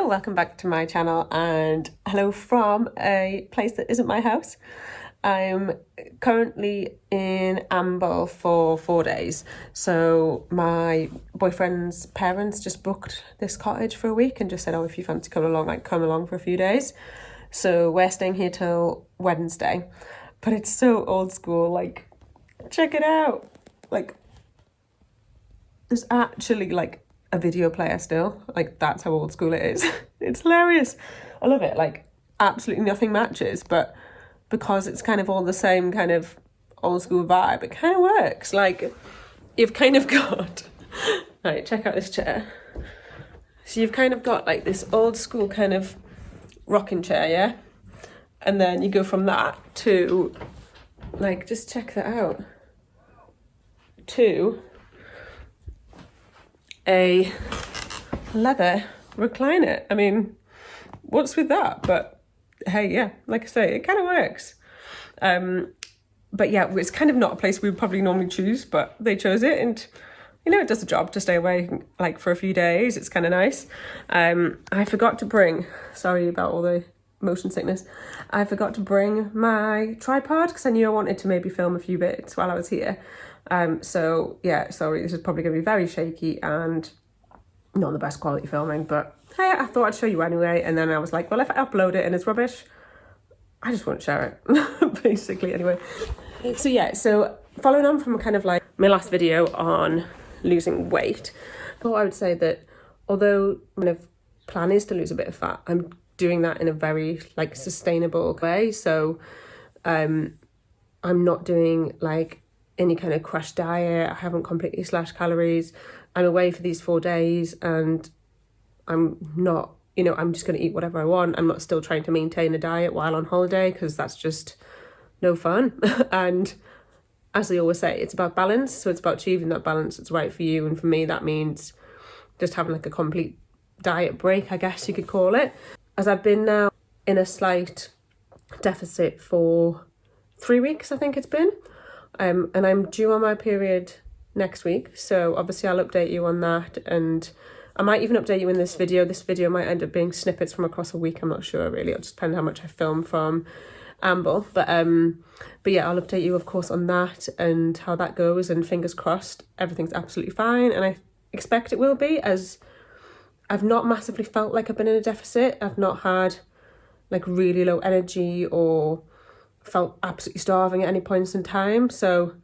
welcome back to my channel and hello from a place that isn't my house. I'm currently in Amble for 4 days. So my boyfriend's parents just booked this cottage for a week and just said, oh, if you fancy coming along, like come along for a few days. So we're staying here till Wednesday, but it's so old school. Like, check it out. Like, there's actually like a video player still. Like, that's how old school it is. It's hilarious. I love it. Like, absolutely nothing matches, but because it's kind of all the same kind of old school vibe, it kind of works. Like, you've kind of got, right, check out this chair. So you've kind of got like this old school kind of rocking chair, yeah? And then you go from that to, like, just check that out, to a leather recliner. I mean, what's with that? But hey, yeah, like I say, it kind of works. But yeah, it's kind of not a place we would probably normally choose, but they chose it, and you know, it does the job to stay away like for a few days. It's kind of nice. I forgot to bring, sorry about all the motion sickness, I forgot to bring my tripod because I knew I wanted to maybe film a few bits while I was here. So yeah, sorry, this is probably going to be very shaky and not the best quality filming, but hey, I thought I'd show you anyway. And then I was like, well, if I upload it and it's rubbish, I just won't share it, basically, anyway. So yeah, so following on from kind of like my last video on losing weight, I thought I would say that although my kind of plan is to lose a bit of fat, I'm doing that in a very like sustainable way. So I'm not doing like any kind of crash diet. I haven't completely slashed calories. I'm away for these 4 days and I'm not, you know, I'm just going to eat whatever I want. I'm not still trying to maintain a diet while on holiday because that's just no fun. And as I always say, it's about balance. So it's about achieving that balance that's right for you. And for me, that means just having like a complete diet break, I guess you could call it. As I've been now in a slight deficit for 3 weeks, I think it's been. And I'm due on my period next week. So obviously I'll update you on that. And I might even update you in this video. This video might end up being snippets from across a week. I'm not sure really. It'll just depend how much I film from Amble. But yeah, I'll update you of course on that and how that goes, and fingers crossed everything's absolutely fine. And I expect it will be, as I've not massively felt like I've been in a deficit. I've not had like really low energy or felt absolutely starving at any points in time. So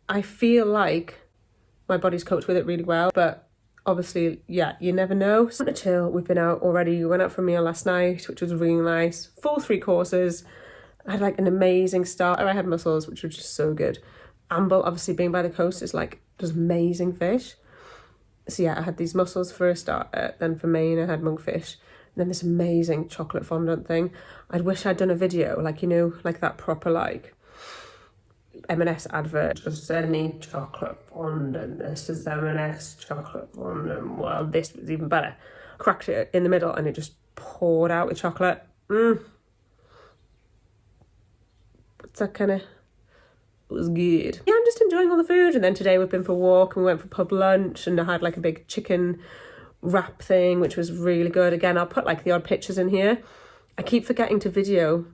I feel like my body's coped with it really well. But obviously, yeah, you never know. So to chill, we've been out already. We went out for a meal last night, which was really nice. Full 3 courses. I had like an amazing starter. I had mussels, which was just so good. Amble, obviously being by the coast, is like just amazing fish. So yeah, I had these mussels for a starter. Then for main, I had monkfish. And then this amazing chocolate fondant thing. I wish I'd done a video, like, you know, like that proper like M&S advert. Just any chocolate fondant. This is M&S chocolate fondant. Well, this was even better. Cracked it in the middle and it just poured out with chocolate. It's that kind of, it was good. Yeah, I'm just enjoying all the food. And then today we've been for a walk and we went for pub lunch, and I had like a big chicken wrap thing, which was really good. Again, I'll put like the odd pictures in here. I keep forgetting to video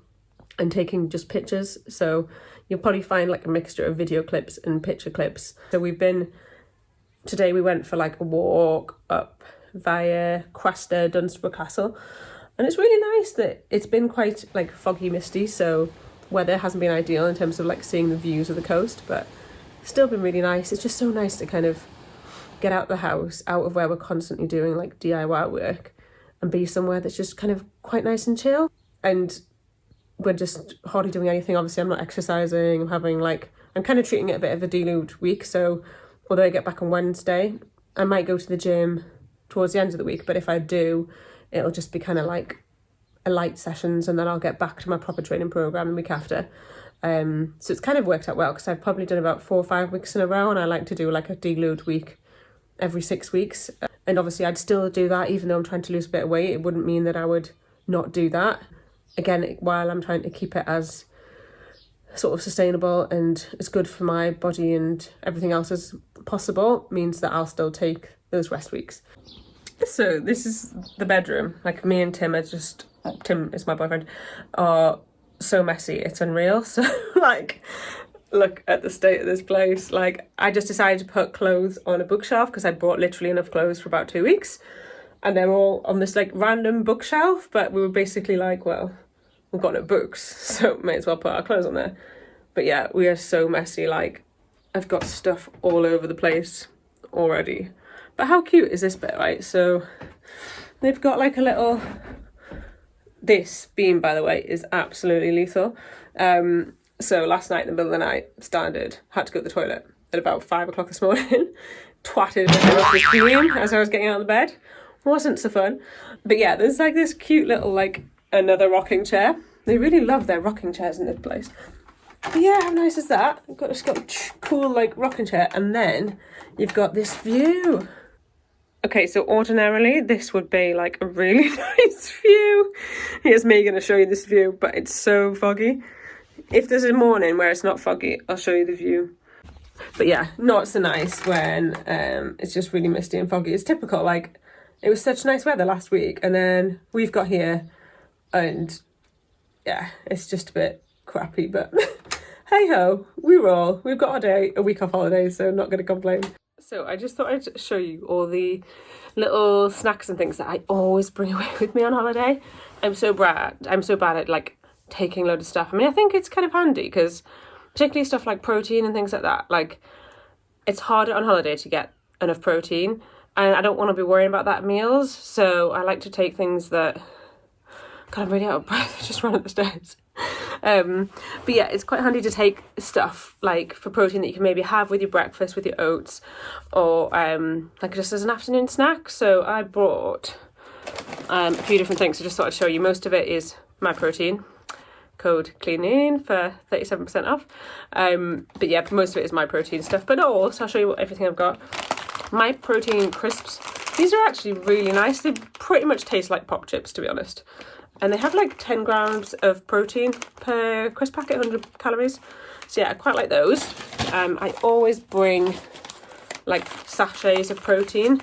and taking just pictures, so you'll probably find like a mixture of video clips and picture clips. So today we went for like a walk up via Crasta Dunstable Castle, and it's really nice that it's been quite like foggy, misty, so weather hasn't been ideal in terms of like seeing the views of the coast, but still been really nice. It's just so nice to kind of get out the house, out of where we're constantly doing like DIY work, and be somewhere that's just kind of quite nice and chill. And we're just hardly doing anything. Obviously, I'm not exercising. I'm kind of treating it a bit of a delude week. So although I get back on Wednesday, I might go to the gym towards the end of the week. But if I do, it'll just be kind of like a light sessions, and then I'll get back to my proper training program the week after. So it's kind of worked out well because I've probably done about 4 or 5 weeks in a row, and I like to do like a deload week every 6 weeks. And obviously I'd still do that even though I'm trying to lose a bit of weight. It wouldn't mean that I would not do that. Again, while I'm trying to keep it as sort of sustainable and as good for my body and everything else as possible, means that I'll still take those rest weeks. So this is the bedroom. Like me and Tim are just, Tim is my boyfriend, are so messy, it's unreal. So like, look at the state of this place. Like I just decided to put clothes on a bookshelf because I bought literally enough clothes for about 2 weeks. And they're all on this like random bookshelf, but we were basically like, well, we've got no books, so may as well put our clothes on there. But yeah, we are so messy. Like I've got stuff all over the place already. But how cute is this bit, right? So they've got like a little, this beam, by the way, is absolutely lethal. So last night in the middle of the night, standard, had to go to the toilet at about 5 o'clock this morning. Twatted my head off this beam as I was getting out of the bed. Wasn't so fun. But yeah, there's like this cute little like another rocking chair. They really love their rocking chairs in this place. But yeah, how nice is that? You've got this cool like rocking chair, and then you've got this view. Okay, so ordinarily this would be like a really nice view. Here's me going to show you this view, but it's so foggy. If there's a morning where it's not foggy, I'll show you the view. But yeah, not so nice when it's just really misty and foggy. It's typical, like it was such nice weather last week, and then we've got here and yeah, it's just a bit crappy, but hey ho, we roll. We've got a week off holiday, so not going to complain. So I just thought I'd show you all the little snacks and things that I always bring away with me on holiday. I'm so bad at like taking a load of stuff. I mean, I think it's kind of handy because particularly stuff like protein and things like that, like it's harder on holiday to get enough protein, and I don't want to be worrying about that at meals, so I like to take things that, God, I'm really out of breath, I just run up the stairs. But yeah, it's quite handy to take stuff like for protein that you can maybe have with your breakfast, with your oats, or like just as an afternoon snack. So I brought a few different things. I just thought I'd show you. Most of it is my protein. Code CLEANIN for 37% off. But yeah, most of it is my protein stuff, but not all. So I'll show you everything I've got. My protein crisps. These are actually really nice. They pretty much taste like pop chips, to be honest. And they have like 10 grams of protein per crisp packet, 100 calories. So yeah, I quite like those. I always bring like sachets of protein.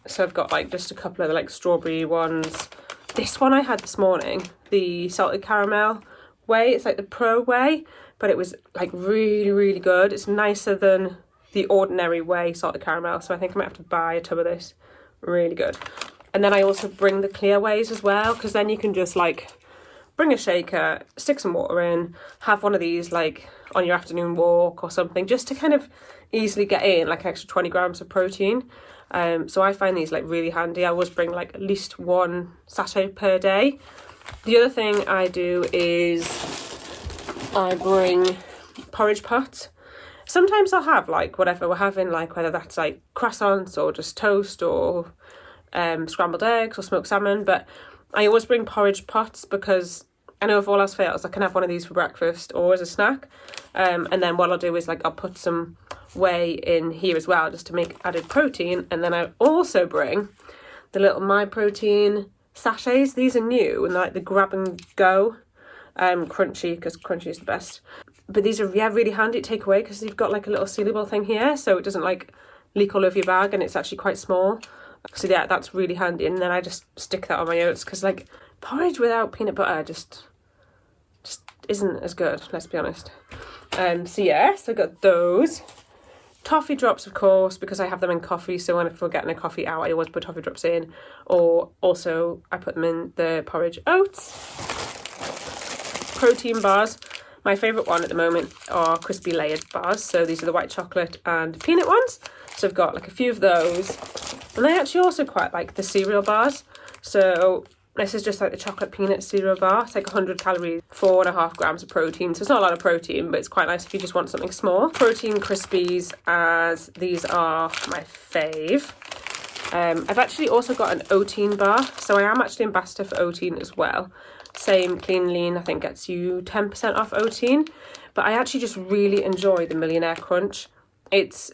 So I've got like just a couple of the like strawberry ones. This one I had this morning, the salted caramel whey. It's like the pro whey, but it was like really, really good. It's nicer than the ordinary whey salted caramel. So I think I might have to buy a tub of this. Really good. And then I also bring the clear wheys as well, because then you can just like bring a shaker, stick some water in, have one of these like on your afternoon walk or something, just to kind of easily get in like extra 20 grams of protein. So I find these like really handy. I always bring like at least one sachet per day. The other thing I do is I bring porridge pots. Sometimes I'll have like whatever we're having, like whether that's like croissants or just toast or scrambled eggs or smoked salmon, but I always bring porridge pots because I know if all else fails I can have one of these for breakfast or as a snack, and then what I'll do is like I'll put some whey in here as well just to make added protein. And then I also bring the little My Protein sachets. These are new and they're like the grab and go crunchy, because crunchy is the best, but these are really handy to take away because you've got like a little sealable thing here so it doesn't like leak all over your bag, and it's actually quite small. So yeah, that's really handy. And then I just stick that on my oats because like porridge without peanut butter just isn't as good, let's be honest. So yeah, so I got those. Toffee drops, of course, because I have them in coffee, so if we're getting a coffee out I always put toffee drops in, or also I put them in the porridge oats. Protein bars. My favourite one at the moment are crispy layered bars, so these are the white chocolate and peanut ones. So I've got like a few of those. And I actually also quite like the cereal bars. So this is just like the chocolate peanut cereal bar. It's like 100 calories, 4.5 grams of protein. So it's not a lot of protein, but it's quite nice if you just want something small. Protein Crispies, as these are my fave. I've actually also got an Oatine bar. So I am actually ambassador for Oatine as well. Same, Clean Lean, I think gets you 10% off Oatine. But I actually just really enjoy the Millionaire Crunch. It's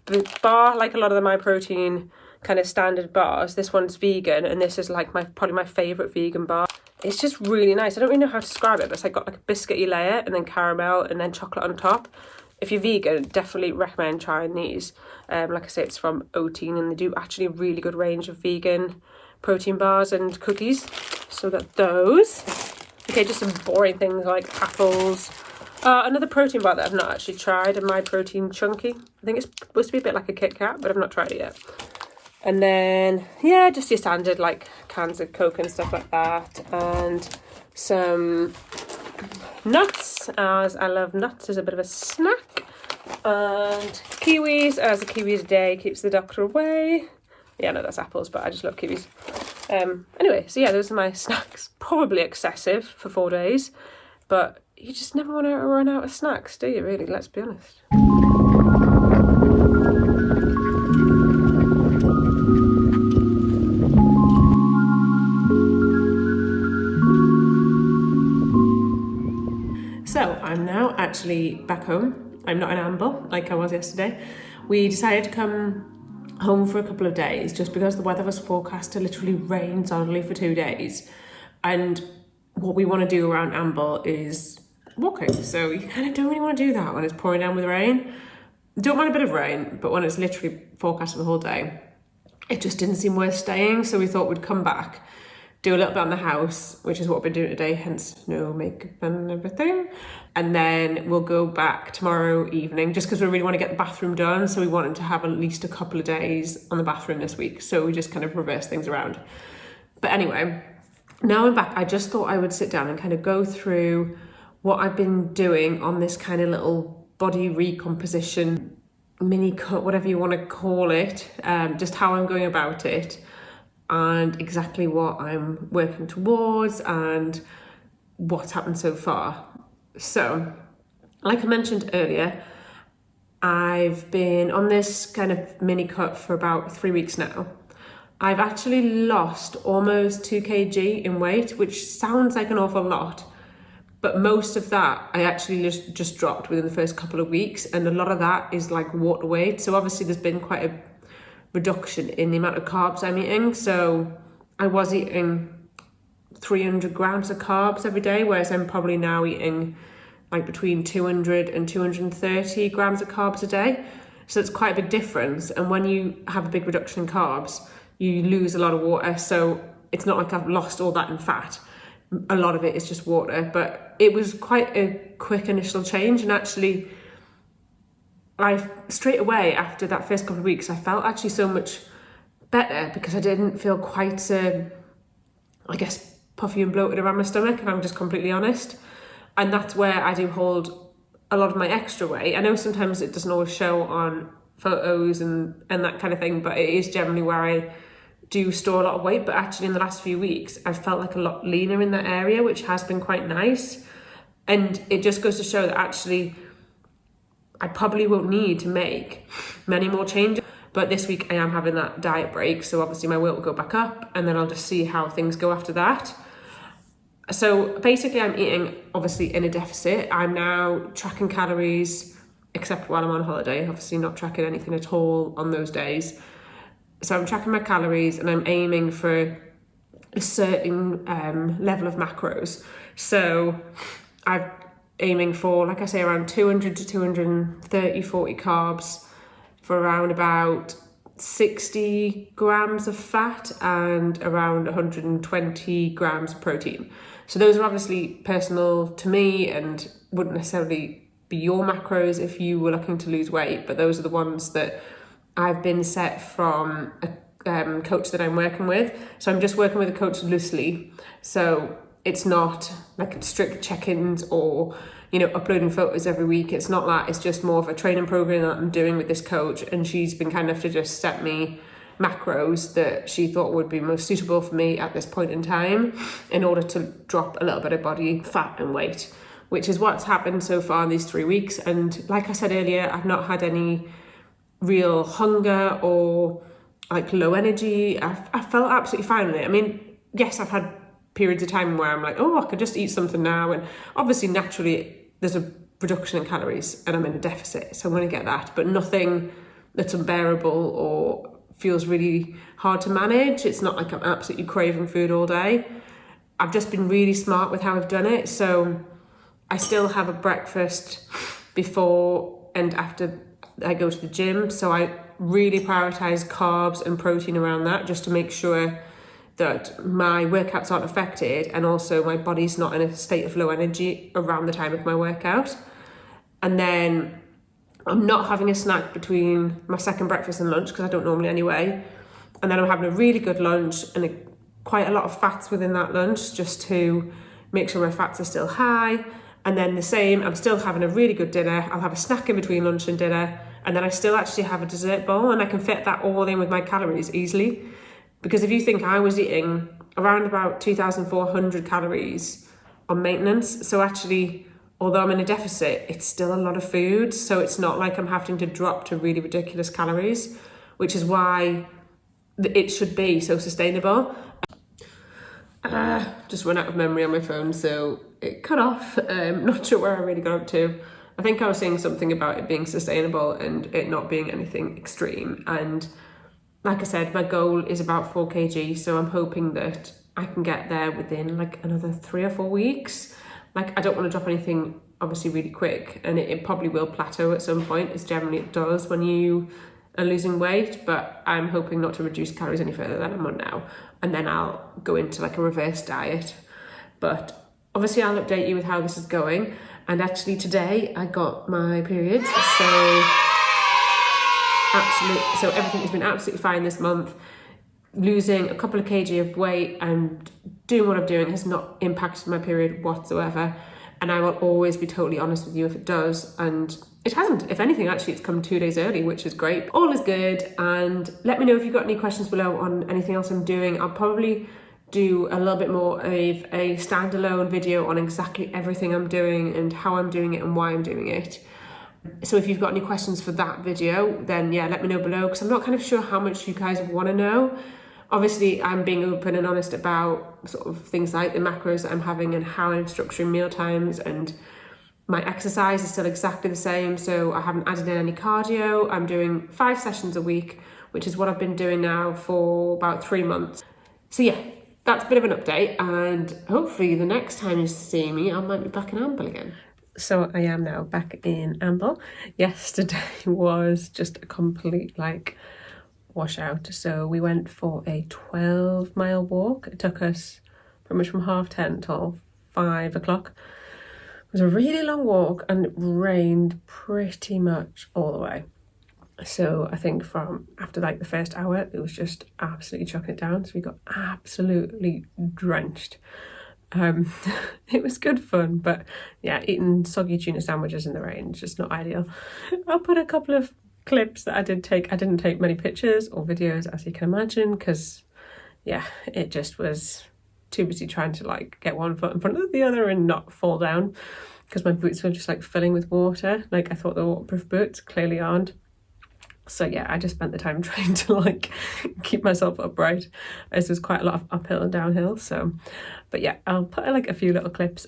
the bar, like a lot of the My Protein kind of standard bars. This one's vegan, and this is like probably my favourite vegan bar. It's just really nice. I don't really know how to describe it, but it's like got like a biscuity layer and then caramel and then chocolate on top. if you're vegan, definitely recommend trying these. Like I say, it's from Oteen, and they do actually a really good range of vegan protein bars and cookies. So got those. Okay, just some boring things like apples. Another protein bar that I've not actually tried, a My Protein Chunky. I think it's supposed to be a bit like a Kit Kat, but I've not tried it yet. And then, yeah, just your standard like cans of Coke and stuff like that. And some nuts, as I love nuts as a bit of a snack. And kiwis, as a kiwi a day keeps the doctor away. Yeah, no, that's apples, but I just love kiwis. Anyway, so yeah, those are my snacks. Probably excessive for 4 days, but you just never want to run out of snacks, do you, really? Let's be honest. So I'm now actually back home. I'm not in Amble like I was yesterday. We decided to come home for a couple of days just because the weather was forecast to literally rain solidly for 2 days. And what we want to do around Amble is walking. So you kind of don't really want to do that when it's pouring down with rain. Don't mind a bit of rain, but when it's literally forecast for the whole day, it just didn't seem worth staying. So we thought we'd come back, do a little bit on the house, which is what we've been doing today, hence no makeup and everything. And then we'll go back tomorrow evening just because we really want to get the bathroom done. So we wanted to have at least a couple of days on the bathroom this week. So we just kind of reverse things around. But anyway, now I'm back. I just thought I would sit down and kind of go through what I've been doing on this kind of little body recomposition, mini cut, whatever you want to call it, just how I'm going about it and exactly what I'm working towards and what's happened so far. So, like I mentioned earlier, I've been on this kind of mini cut for about 3 weeks now. I've actually lost almost 2 kg in weight, which sounds like an awful lot. But most of that I actually just dropped within the first couple of weeks. And a lot of that is like water weight. So obviously there's been quite a reduction in the amount of carbs I'm eating. So I was eating 300 grams of carbs every day, whereas I'm probably now eating like between 200 and 230 grams of carbs a day. So it's quite a big difference. And when you have a big reduction in carbs, you lose a lot of water. So it's not like I've lost all that in fat. A lot of it is just water, but it was quite a quick initial change. And actually, I straight away after that first couple of weeks, I felt actually so much better because I didn't feel quite so, I guess, puffy and bloated around my stomach, if I'm just completely honest. And that's where I do hold a lot of my extra weight. I know sometimes it doesn't always show on photos and that kind of thing, but it is generally where I do store a lot of weight. But actually in the last few weeks, I've felt like a lot leaner in that area, which has been quite nice. And it just goes to show that actually I probably won't need to make many more changes. But this week I am having that diet break. So obviously my weight will go back up and then I'll just see how things go after that. So basically I'm eating obviously in a deficit. I'm now tracking calories, except while I'm on holiday, obviously not tracking anything at all on those days. So I'm tracking my calories and I'm aiming for a certain level of macros. So I'm aiming for, like I say, around 200 to 230, 40 carbs for around about 60 grams of fat and around 120 grams of protein. So those are obviously personal to me and wouldn't necessarily be your macros if you were looking to lose weight, but those are the ones that I've been set from a coach that I'm working with. So I'm just working with a coach loosely. So it's not like strict check-ins or, you know, uploading photos every week. It's not that. It's just more of a training program that I'm doing with this coach. And she's been kind enough to just set me macros that she thought would be most suitable for me at this point in time in order to drop a little bit of body fat and weight, which is what's happened so far in these 3 weeks. And like I said earlier, I've not had any real hunger or like low energy. I felt absolutely fine with it. I mean, yes, I've had periods of time where I'm like, oh, I could just eat something now. And obviously, naturally, there's a reduction in calories and I'm in a deficit. So I'm going to get that, but nothing that's unbearable or feels really hard to manage. It's not like I'm absolutely craving food all day. I've just been really smart with how I've done it. So I still have a breakfast before and after I go to the gym. So I really prioritize carbs and protein around that, just to make sure that my workouts aren't affected, and also my body's not in a state of low energy around the time of my workout. And then I'm not having a snack between my second breakfast and lunch, because I don't normally anyway. And then I'm having a really good lunch and quite a lot of fats within that lunch, just to make sure my fats are still high. And then the same, I'm still having a really good dinner. I'll have a snack in between lunch and dinner, and then I still actually have a dessert bowl, and I can fit that all in with my calories easily. Because if you think, I was eating around about 2,400 calories on maintenance, so actually, although I'm in a deficit, it's still a lot of food. So it's not like I'm having to drop to really ridiculous calories, which is why it should be so sustainable. Just run out of memory on my phone, so it cut off. Not sure where I really got up to. I think I was saying something about it being sustainable and it not being anything extreme. And like I said, my goal is about 4 kg, so I'm hoping that I can get there within like another 3 or 4 weeks. Like, I don't want to drop anything obviously really quick, and it probably will plateau at some point, as generally it does when you are losing weight, but I'm hoping not to reduce calories any further than I'm on now, and then I'll go into like a reverse diet. But obviously I'll update you with how this is going. And actually today I got my period, so everything has been absolutely fine this month. Losing a couple of kg of weight and doing what I'm doing has not impacted my period whatsoever, and I will always be totally honest with you if it does, and it hasn't. If anything, actually, it's come 2 days early, which is great. All is good, and let me know if you've got any questions below on anything else I'm doing. I'll probably do a little bit more of a standalone video on exactly everything I'm doing and how I'm doing it and why I'm doing it. So if you've got any questions for that video, then yeah, let me know below, because I'm not kind of sure how much you guys want to know. Obviously, I'm being open and honest about sort of things like the macros that I'm having and how I'm structuring meal times, and my exercise is still exactly the same. So I haven't added in any cardio. I'm doing 5 sessions a week, which is what I've been doing now for about 3 months. So yeah, that's a bit of an update, and hopefully the next time you see me, I might be back in Amble again. So I am now back in Amble. Yesterday was just a complete washout. So we went for a 12-mile walk. It took us pretty much from 10:30 till 5 o'clock. It was a really long walk, and it rained pretty much all the way. So I think from after the first hour, it was just absolutely chucking it down. So we got absolutely drenched. It was good fun, but yeah, eating soggy tuna sandwiches in the rain is just not ideal. I'll put a couple of clips that I did take. I didn't take many pictures or videos, as you can imagine, because yeah, it just was too busy trying to get one foot in front of the other and not fall down, because my boots were just filling with water. I thought they were waterproof boots, clearly aren't. So yeah, I just spent the time trying to keep myself upright, as there's quite a lot of uphill and downhill. So, but yeah, I'll put a few little clips.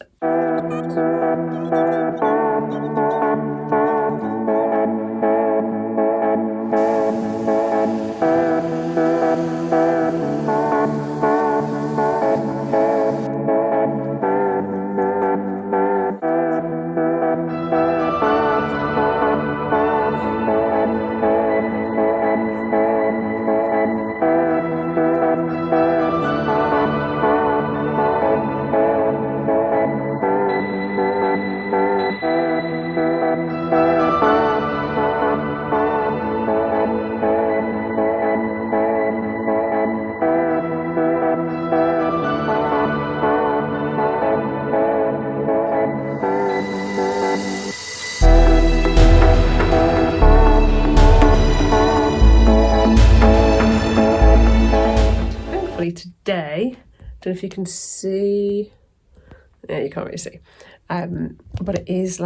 Today, don't know if you can see, yeah, you can't really see, but it is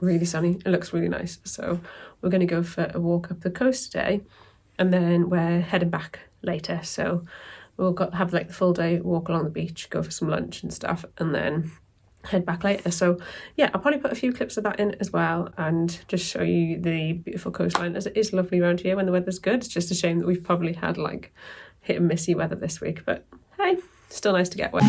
really sunny. It looks really nice. So we're going to go for a walk up the coast today, and then we're heading back later. So we'll have the full day walk along the beach, go for some lunch and stuff, and then head back later. So yeah, I'll probably put a few clips of that in as well, and just show you the beautiful coastline, as it is lovely around here when the weather's good. It's just a shame that we've probably had hit and missy weather this week, but hey, still nice to get wet.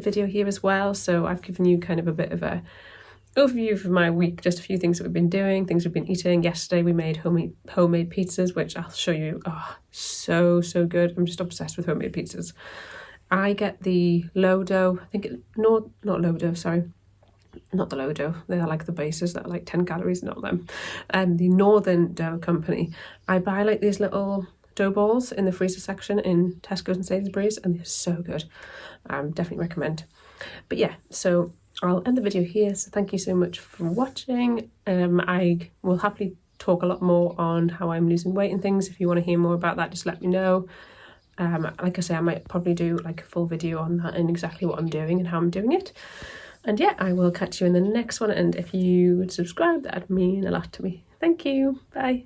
video here as well. So I've given you kind of a bit of a overview of my week, just a few things that we've been doing, things we've been eating. Yesterday we made homemade pizzas, which I'll show you. Oh, so good. I'm just obsessed with homemade pizzas. I get the low dough, I think not low dough, sorry. Not the low dough, they're like the bases that are like 10 calories, not them. The Northern Dough Company. I buy like these little dough balls in the freezer section in Tesco's and Sainsbury's, and they're so good. Definitely recommend. But yeah, so I'll end the video here. So thank you so much for watching. I will happily talk a lot more on how I'm losing weight and things. If you want to hear more about that, just let me know. Like I say, I might probably do like a full video on that and exactly what I'm doing and how I'm doing it. And yeah, I will catch you in the next one. And if you would subscribe, that'd mean a lot to me. Thank you. Bye.